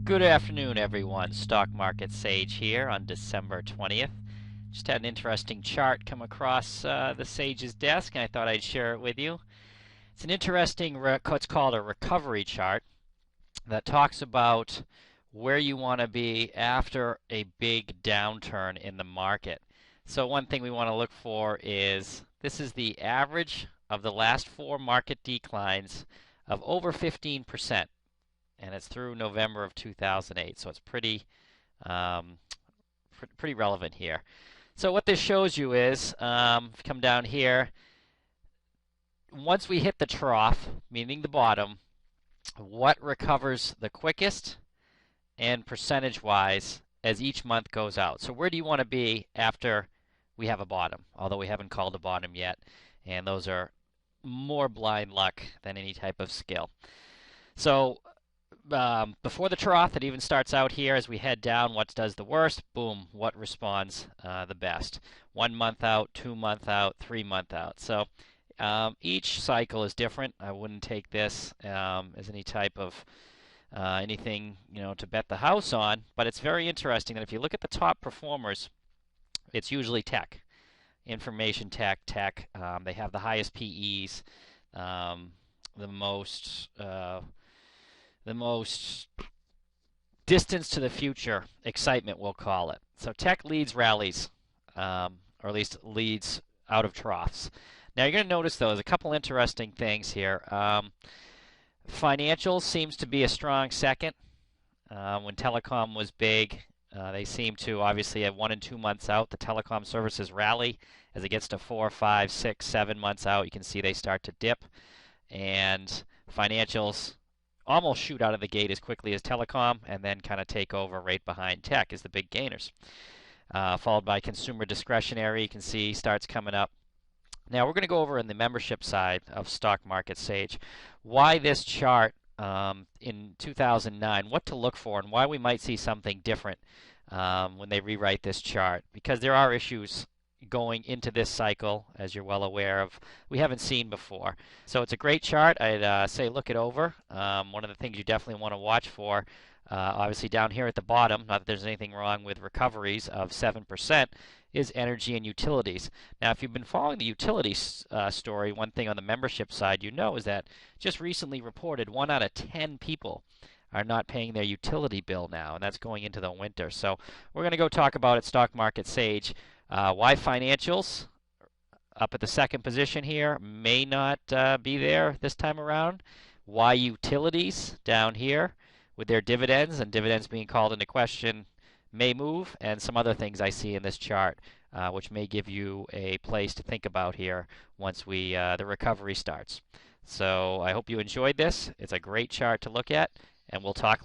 Good afternoon, everyone. Stock Market Sage here on December 20th. Just had an interesting chart come across the Sage's desk, and I thought I'd share it with you. It's an interesting, what's called a recovery chart that talks about where you want to be after a big downturn in the market. So one thing we want to look for is this is the average of the last four market declines of over 15%. And it's through November of 2008, so it's pretty relevant here. So what this shows you is, if you come down here, once we hit the trough, meaning the bottom, what recovers the quickest and percentage-wise as each month goes out. So where do you want to be after we have a bottom, although we haven't called a bottom yet, and those are more blind luck than any type of skill. So before the trough, it even starts out here as we head down. What does the worst? Boom, what responds the best? 1 month out, 2 month out, 3 month out. So each cycle is different. I wouldn't take this as any type of anything to bet the house on, but it's very interesting that if you look at the top performers, it's usually tech, information tech. They have the highest PEs, the most distance to the future excitement, we'll call it. So tech leads rallies, or at least leads out of troughs. Now you're going to notice, though, there's a couple interesting things here. Financials seems to be a strong second. When telecom was big, they seem to obviously have 1 and 2 months out. The telecom services rally as it gets to 4, 5, 6, 7 months out. You can see they start to dip, and financials almost shoot out of the gate as quickly as telecom, and then kind of take over right behind tech as the big gainers. Followed by consumer discretionary, you can see starts coming up. Now we're going to go over in the membership side of Stock Market Sage why this chart in 2009, what to look for, and why we might see something different when they rewrite this chart, because there are issues going into this cycle, as you're well aware of, we haven't seen before. So it's a great chart. I'd say look it over. One of the things you definitely want to watch for, obviously down here at the bottom, not that there's anything wrong with recoveries of 7%, is energy and utilities. Now, if you've been following the utilities story, one thing on the membership side you know is that just recently reported 1 out of 10 people are not paying their utility bill now, and that's going into the winter. So we're going to go talk about it, Stock Market Sage. Why financials up at the second position here may not be there this time around. Why utilities down here with their dividends and dividends being called into question may move, and some other things I see in this chart which may give you a place to think about here once the recovery starts. So I hope you enjoyed this. It's a great chart to look at, and we'll talk.